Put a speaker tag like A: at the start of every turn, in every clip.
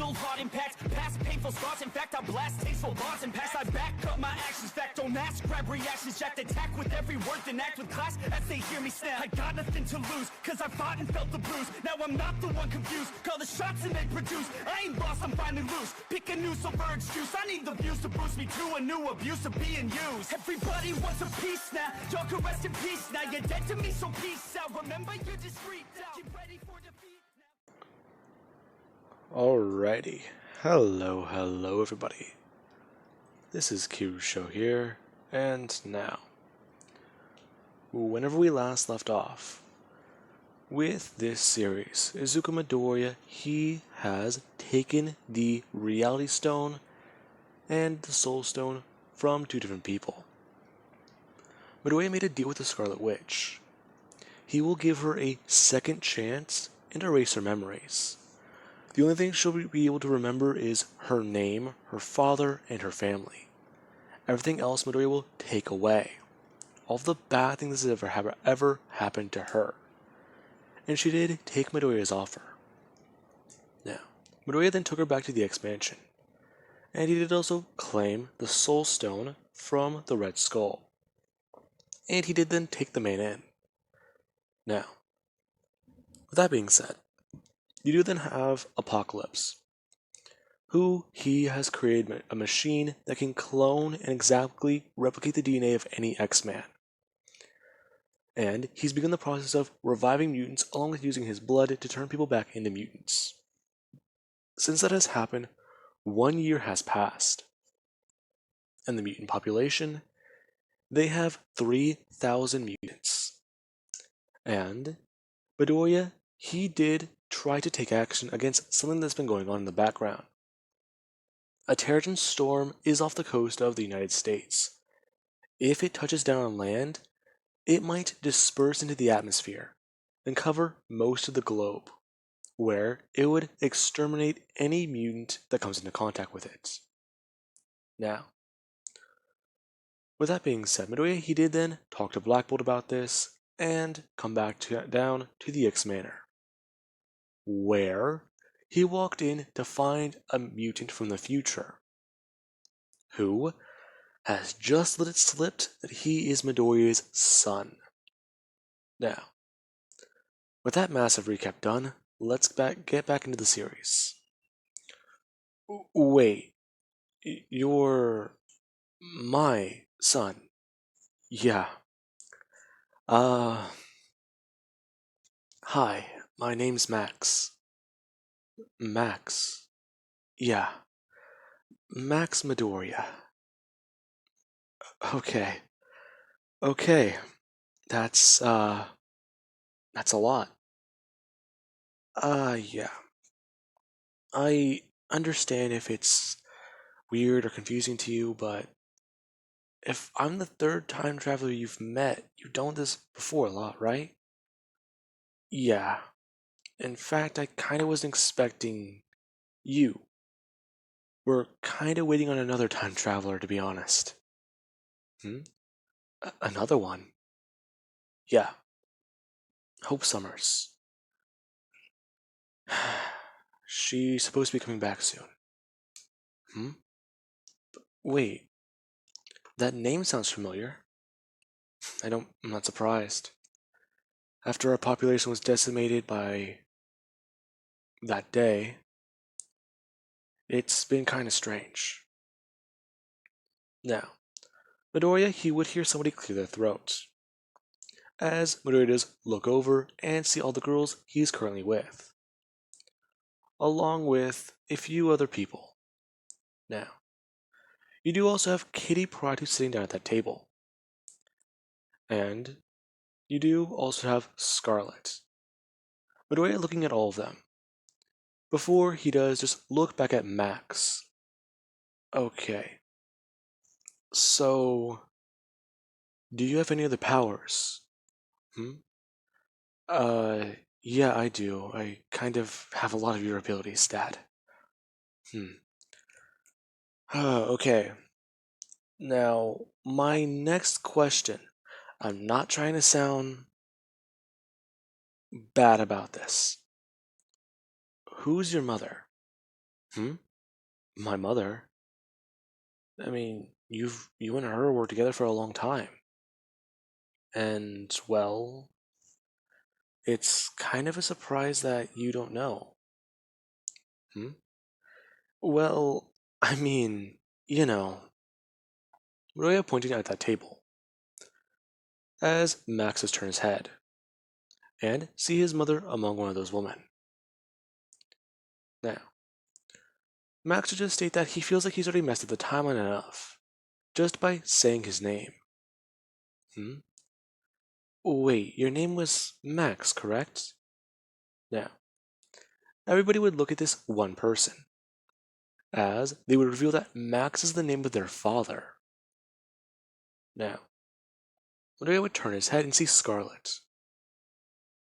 A: fatal heart impacts, past painful scars. In fact, I blast tasteful bars and pass. I back up my actions. Fact, don't ask, grab reactions. Jacked attack with every word, then act with class as they hear me snap. I got nothing to lose, cause I fought and felt the bruise. Now I'm not the one confused. Call the shots and they produce. I ain't lost, I'm finally loose. Pick a new silver excuse. I need the views to boost me to a new abuse of being used. Everybody wants a piece now. Y'all can rest in peace now. You're dead to me, so peace out. Remember, you're discreet now. Get ready for defeat now.
B: Alrighty. Hello everybody. This is Kirusho here, and now, whenever we last left off, with this series, Izuku Midoriya, he has taken the Reality Stone and the Soul Stone from two different people. Midoriya made a deal with the Scarlet Witch. He will give her a second chance and erase her memories. The only thing she'll be able to remember is her name, her father, and her family. Everything else Midoriya will take away. All of the bad things that ever happened to her. And she did take Midoriya's offer. Now, Midoriya then took her back to the X-Mansion. And he did also claim the Soul Stone from the Red Skull. And he did then take the man in. Now, with that being said, you do then have Apocalypse, who he has created a machine that can clone and exactly replicate the DNA of any X-Man. And he's begun the process of reviving mutants along with using his blood to turn people back into mutants. Since that has happened, 1 year has passed. And the mutant population, they have 3,000 mutants. And Midoriya, he did try to take action against something that's been going on in the background. A Terrigen storm is off the coast of the United States. If it touches down on land, it might disperse into the atmosphere and cover most of the globe, where it would exterminate any mutant that comes into contact with it. Now, with that being said, Midoriya, he did then talk to Black Bolt about this and come back down to the X Manor, where he walked in to find a mutant from the future, who has just let it slip that he is Midoriya's son. Now, with that massive recap done, let's get back into the series. Wait, you're my son? Yeah. Hi, my name's Max. Max. Yeah. Max Midoriya. Okay. That's a lot. Yeah. I understand if it's weird or confusing to you, but if I'm the third time traveler you've met, you've done this before a lot, right? Yeah. In fact, I kinda wasn't expecting you. We're kinda waiting on another time traveler, to be honest. Another one? Yeah. Hope Summers. She's supposed to be coming back soon. Wait. That name sounds familiar. I'm not surprised. After our population was decimated by that day, it's been kinda strange. Now, Midoriya, he would hear somebody clear their throats, as Midoriya does look over and see all the girls he's currently with, along with a few other people. Now, you do also have Kitty Pryde who's sitting down at that table. And you do also have Scarlet. Midoriya looking at all of them, before he does just look back at Max. Okay. So, do you have any other powers? Yeah, I do. I kind of have a lot of your abilities, Dad. Okay. Now, my next question. I'm not trying to sound bad about this. Who's your mother? Hmm? My mother? I mean, you and her were together for a long time. And, well, it's kind of a surprise that you don't know. Hmm? Well, I mean, you know, Roya pointed at that table, as Max has turned his head, and see his mother among one of those women. Now, Max would just state that he feels like he's already messed up the timeline enough, just by saying his name. Hmm? Wait, your name was Max, correct? Now, everybody would look at this one person, as they would reveal that Max is the name of their father. Now, Maria would turn his head and see Scarlet,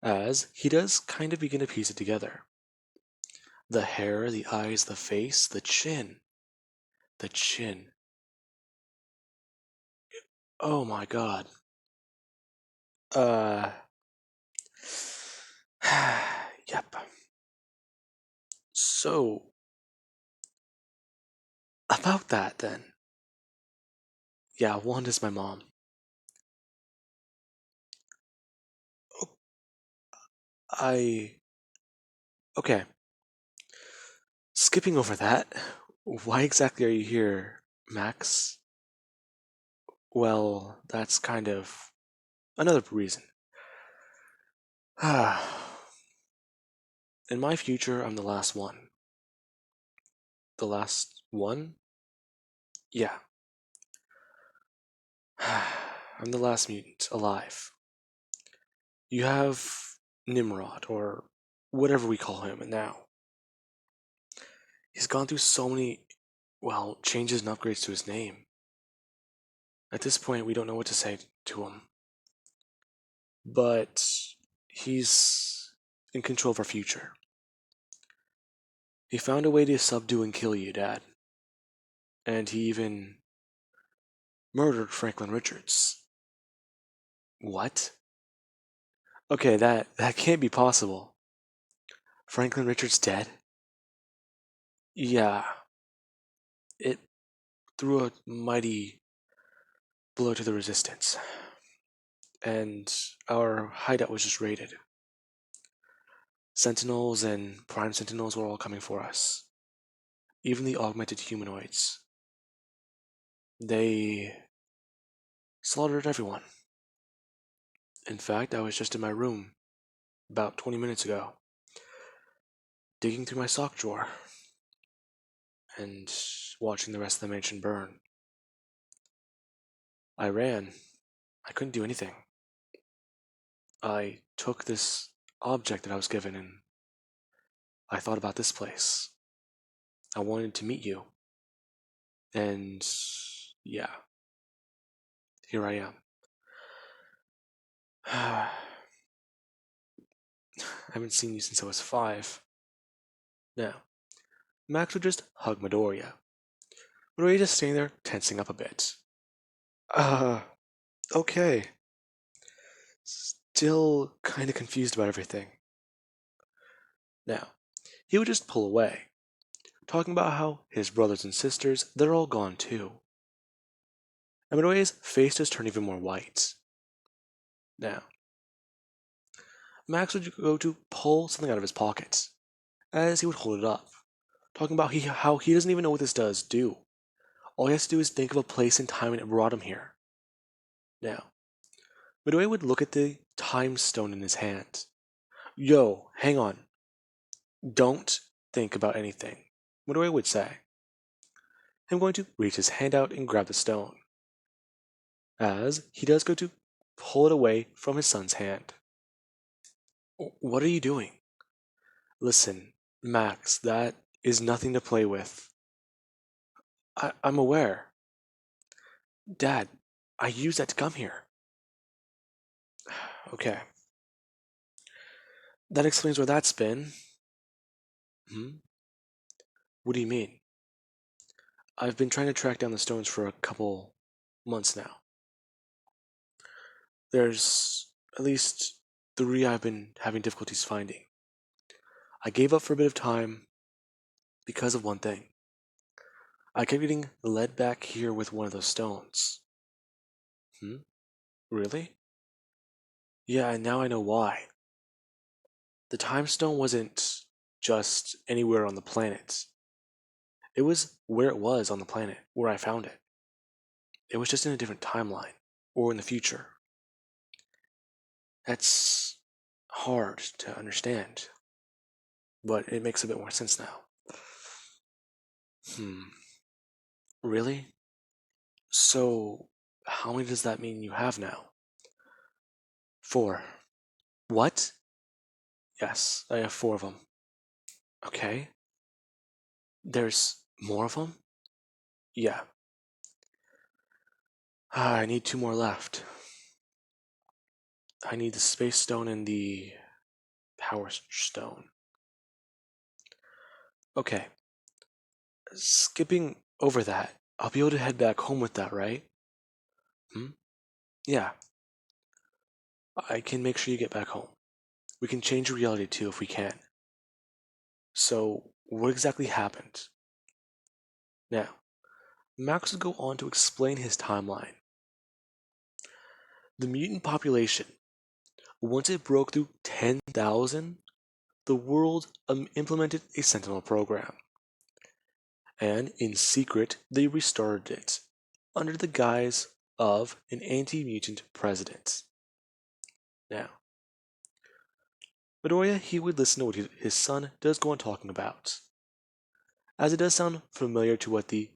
B: as he does kind of begin to piece it together. The hair, the eyes, the face, the chin. The chin. Oh my god. Uh. Yep. So, about that then. Yeah, Wanda's my mom. I. Okay. Skipping over that, why exactly are you here, Max? Well, that's kind of another reason. In my future, I'm the last one. The last one? Yeah. I'm the last mutant alive. You have Nimrod, or whatever we call him now. He's gone through so many, well, changes and upgrades to his name. At this point, we don't know what to say to him. But he's in control of our future. He found a way to subdue and kill you, Dad. And he even murdered Franklin Richards. What? Okay, that can't be possible. Franklin Richards dead? Yeah, it threw a mighty blow to the resistance. And our hideout was just raided. Sentinels and Prime Sentinels were all coming for us. Even the augmented humanoids. They slaughtered everyone. In fact, I was just in my room about 20 minutes ago, digging through my sock drawer and watching the rest of the mansion burn. I ran. I couldn't do anything. I took this object that I was given and I thought about this place. I wanted to meet you. And yeah, here I am. I haven't seen you since I was 5. Now, Max would just hug Midoriya. Midoriya just staying there, tensing up a bit. Uh, okay. Still kinda confused about everything. Now, he would just pull away, talking about how his brothers and sisters, they're all gone too. And Midoriya's face just turned even more white. Now, Max would go to pull something out of his pocket, as he would hold it up, talking about how he doesn't even know what this does do. All he has to do is think of a place and time and it brought him here. Now, Midoriya would look at the time stone in his hand. Yo, hang on. Don't think about anything, Midoriya would say. I'm going to reach his hand out and grab the stone, as he does go to pull it away from his son's hand. What are you doing? Listen, Max, that is nothing to play with. I'm aware. Dad, I used that to come here. Okay. That explains where that's been. Hmm? What do you mean? I've been trying to track down the stones for a couple months now. There's at least 3 I've been having difficulties finding. I gave up for a bit of time, Because of one thing. I kept getting led back here with one of those stones. Hmm? Really? Yeah, and now I know why. The time stone wasn't just anywhere on the planet. It was where it was on the planet, where I found it. It was just in a different timeline, or in the future. That's hard to understand, but it makes a bit more sense now. Hmm, really? So, how many does that mean you have now? 4. What? Yes, I have 4 of them. Okay. There's more of them? Yeah. I need 2 more left. I need the Space Stone and the Power Stone. Okay. Skipping over that, I'll be able to head back home with that, right? Hmm? Yeah. I can make sure you get back home. We can change your reality too if we can. So, what exactly happened? Now, Max would go on to explain his timeline. The mutant population, once it broke through 10,000, the world implemented a Sentinel program. And in secret, they restarted it, under the guise of an anti-mutant president. Now, Midoriya, he would listen to what his son does go on talking about, as it does sound familiar to what the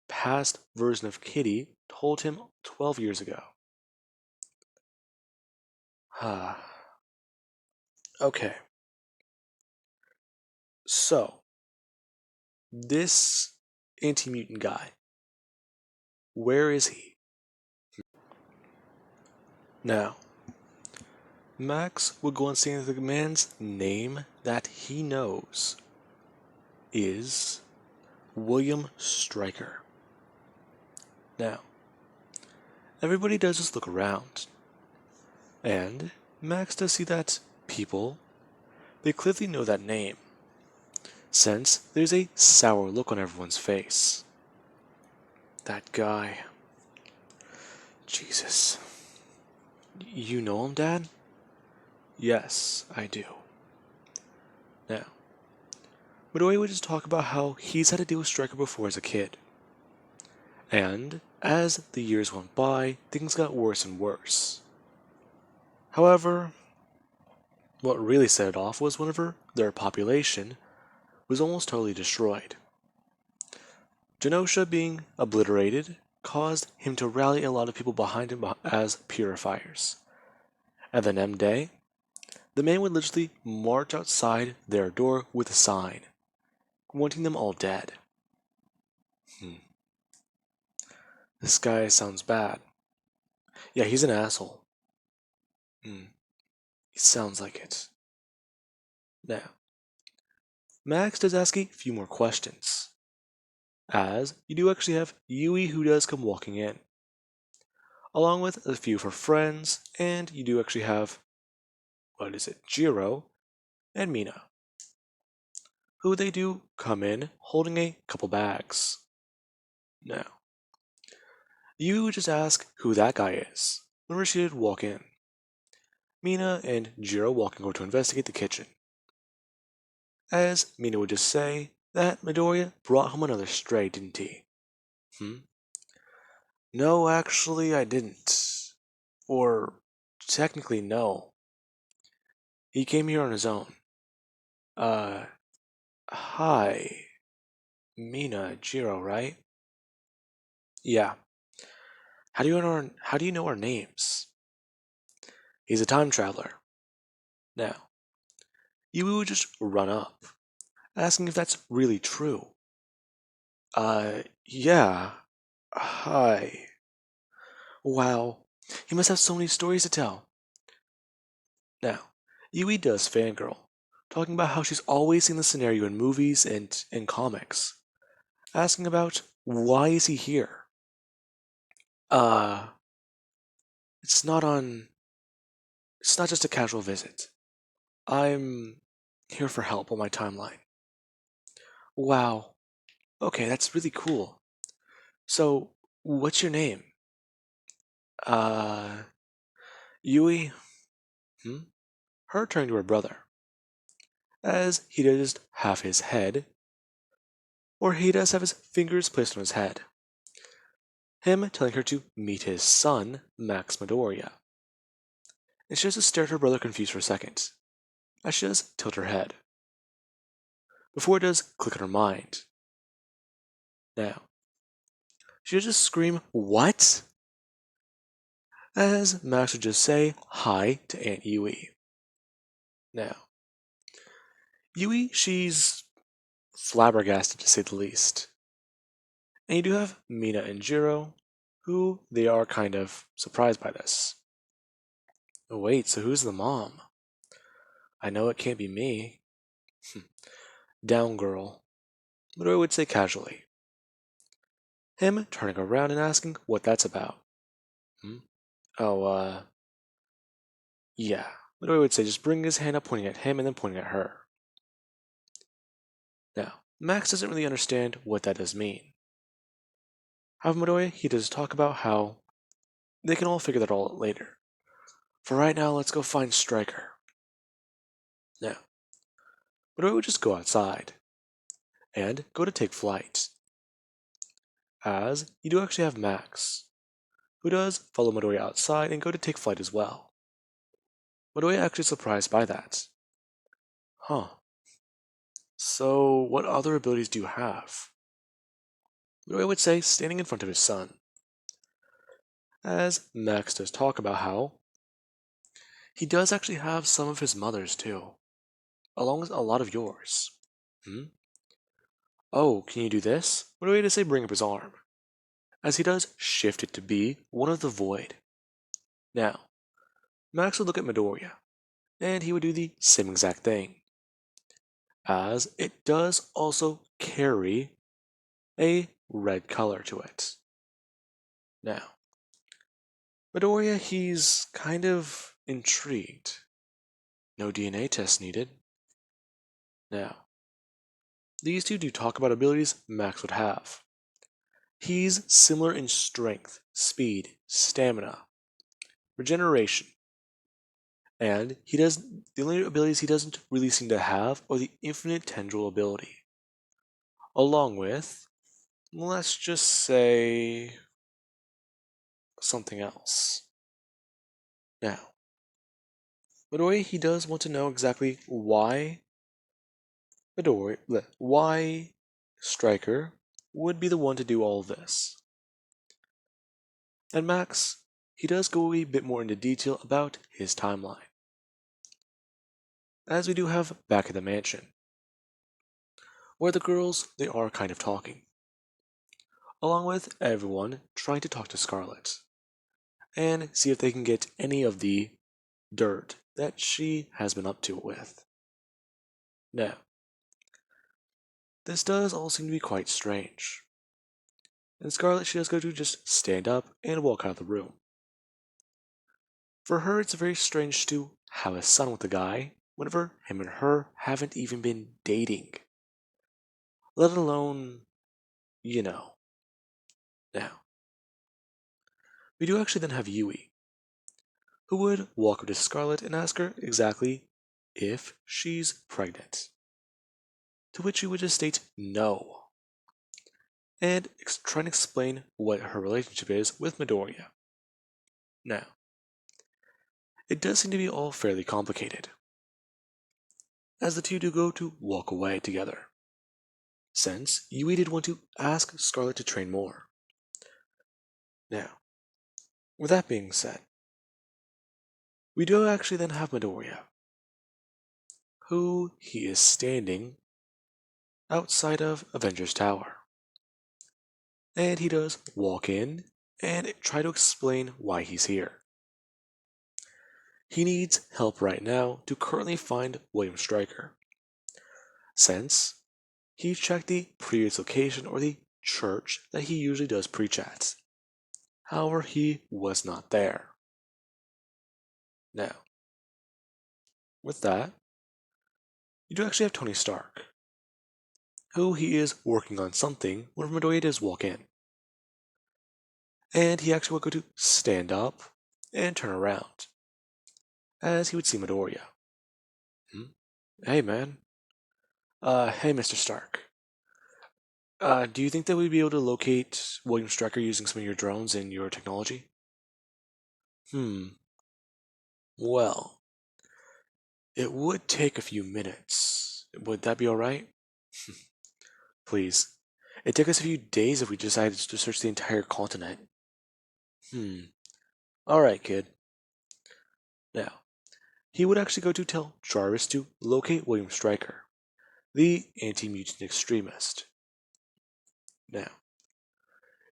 B: past version of Kitty told him 12 years ago. Okay, so this anti-mutant guy, where is he? Now, Max would go on saying that the man's name that he knows is William Stryker. Now, everybody does just look around, and Max does see that people, they clearly know that name, since there's a sour look on everyone's face. That guy. Jesus. You know him, Dad? Yes, I do. Now, Midoriya would just talk about how he's had to deal with Stryker before as a kid. And as the years went by, things got worse and worse. However, what really set it off was whenever their population was almost totally destroyed. Genosha being obliterated caused him to rally a lot of people behind him as purifiers. And then M Day, the man would literally march outside their door with a sign, wanting them all dead. This guy sounds bad. Yeah, he's an asshole. He sounds like it. Now, Max does ask a few more questions, as you do actually have Yui who does come walking in, along with a few of her friends, and you do actually have, Jiro and Mina, who they do come in holding a couple bags. Now, Yui would just ask who that guy is, whenever she did walk in. Mina and Jiro walking over to investigate the kitchen. As Mina would just say that Midoriya brought home another stray, didn't he? No, actually, I didn't. Or, technically, no. He came here on his own. Uh, hi. Mina, Jiro, right? Yeah. How do you know our names? He's a time traveler. Now, Yui would just run up, asking if that's really true. Yeah. Hi. Wow. He must have so many stories to tell. Now, Yui does fangirl, talking about how she's always seen the scenario in movies and in comics, asking about why is he here? Uh, it's not on. It's not just a casual visit. I'm here for help on my timeline. Wow. Okay, that's really cool. So, what's your name? Uh, Yui? Hmm? Her turning to her brother, as he does have his head, or he does have his fingers placed on his head. Him telling her to meet his son, Max Midoriya. And she just stare at her brother confused for a second, as she does tilt her head, before it does click in her mind. Now, she does just scream, "What?" as Max would just say hi to Aunt Yui. Now, Yui, she's flabbergasted to say the least. And you do have Mina and Jiro, who they are kind of surprised by this. Oh, wait, so who's the mom? I know it can't be me. Down girl, Midori would say casually. Him turning around and asking what that's about. Hmm? Oh, yeah. Midori would say, just bringing his hand up, pointing at him, and then pointing at her. Now, Max doesn't really understand what that does mean. However, Midori, he does talk about how they can all figure that all out later. For right now, let's go find Stryker. Now, Midori would just go outside and go to take flight, as you do actually have Max, who does follow Midori outside and go to take flight as well. Midori actually surprised by that. Huh. So, what other abilities do you have? Midori would say, standing in front of his son, as Max does talk about how he does actually have some of his mother's too, along with a lot of yours. Hmm? Oh, can you do this? Midori would say, bring up his arm, as he does shift it to be one of the void. Now, Max would look at Midoriya, and he would do the same exact thing, as it does also carry a red color to it. Now, Midoriya, he's kind of intrigued. No DNA test needed. Now, these two do talk about abilities Max would have. He's similar in strength, speed, stamina, regeneration, and the only abilities he doesn't really seem to have are the infinite tendril ability, along with, let's just say, something else. Now, Midori, he does want to know exactly why Stryker would be the one to do all this. And Max, he does go a bit more into detail about his timeline. As we do have back at the mansion, where the girls, they are kind of talking, along with everyone trying to talk to Scarlet, and see if they can get any of the dirt that she has been up to with. Now, this does all seem to be quite strange. And Scarlet, she does go to just stand up and walk out of the room. For her, it's very strange to have a son with a guy whenever him and her haven't even been dating. Let alone, you know. Now, we do actually then have Yui, who would walk up to Scarlet and ask her exactly if she's pregnant. To which she would just state no, and try and explain what her relationship is with Midoriya. Now, it does seem to be all fairly complicated, as the two do go to walk away together, since Yui did want to ask Scarlet to train more. Now, with that being said, we do actually then have Midoriya, who he is standing outside of Avengers Tower. And he does walk in and try to explain why he's here. He needs help right now to currently find William Stryker, since he checked the previous location or the church that he usually does preach at. However, he was not there. Now, with that, you do actually have Tony Stark, who he is working on something when Midoriya does walk in. And he actually will go to stand up and turn around, as he would see Midoriya. Hey, man. Hey, Mr. Stark. Do you think that we'd be able to locate William Stryker using some of your drones and your technology? Well, it would take a few minutes. Would that be alright? Please. It'd take us a few days if we decided to search the entire continent. Alright, kid. Now, he would actually go to tell Jarvis to locate William Stryker, the anti-mutant extremist. Now,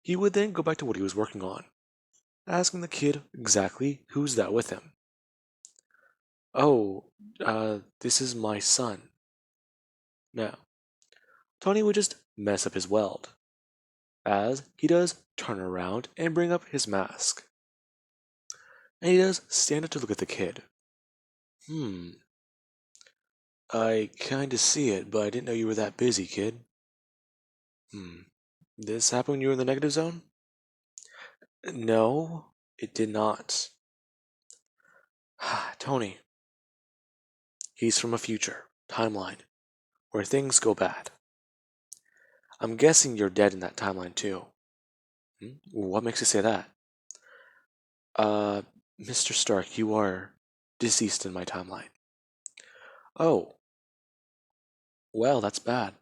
B: he would then go back to what he was working on, asking the kid exactly who's that with him. Oh, this is my son. Now, Tony would just mess up his weld, as he does turn around and bring up his mask. And he does stand up to look at the kid. I kinda see it, but I didn't know you were that busy, kid. This happened when you were in the negative zone? No, it did not. Tony. He's from a future timeline where things go bad. I'm guessing you're dead in that timeline too. What makes you say that? Mr. Stark, you are deceased in my timeline. Oh. Well, that's bad.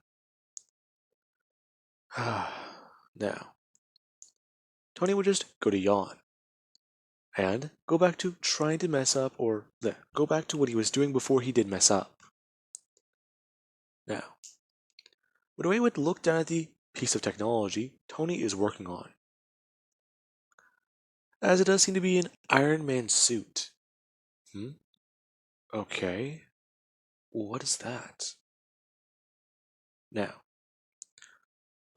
B: Now, Tony would just go to yawn and go back to trying to mess up, or go back to what he was doing before he did mess up. Now, when we would look down at the piece of technology Tony is working on, as it does seem to be an Iron Man suit. Okay, what is that? Now,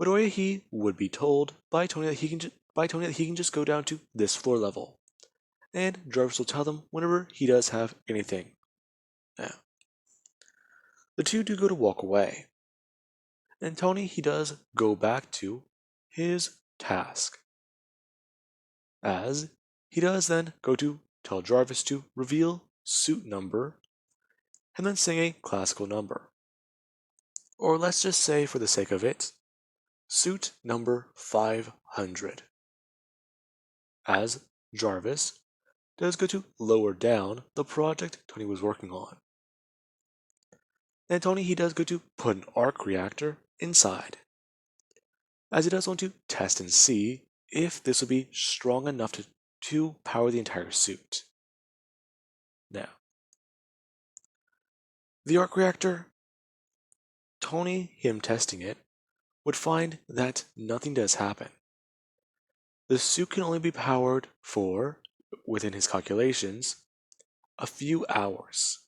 B: Midoriya he would be told by Tony that he can just go down to this floor level, and Jarvis will tell them whenever he does have anything. Now, the two do go to walk away, and Tony he does go back to his task, as he does then go to tell Jarvis to reveal suit number and then sing a classical number. Or let's just say, for the sake of it, suit number 500. As Jarvis does go to lower down the project Tony was working on. And Tony he does go to put an arc reactor inside, as he does want to test and see if this will be strong enough to power the entire suit. Now, the arc reactor, Tony, him testing it, would find that nothing does happen. The suit can only be powered for, within his calculations, a few hours.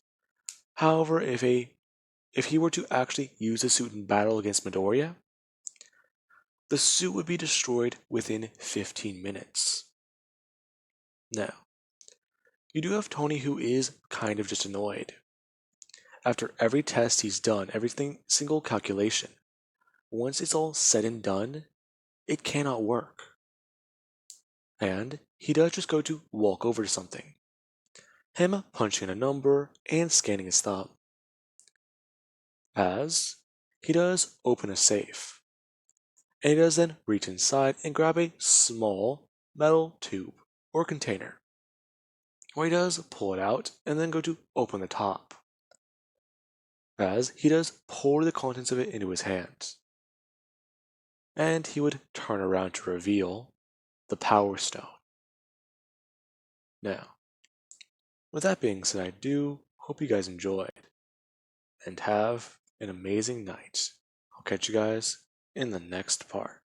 B: However, if he were to actually use the suit in battle against Midoriya, the suit would be destroyed within 15 minutes. Now, you do have Tony who is kind of just annoyed. After every test he's done, single calculation, once it's all said and done, it cannot work. And he does just go to walk over to something. Him punching in a number and scanning his thumb. As he does open a safe. And he does then reach inside and grab a small metal tube or container, where he does pull it out and then go to open the top, as he does pour the contents of it into his hands. And he would turn around to reveal the Power Stone. Now, with that being said, I do hope you guys enjoyed and have an amazing night. I'll catch you guys in the next part.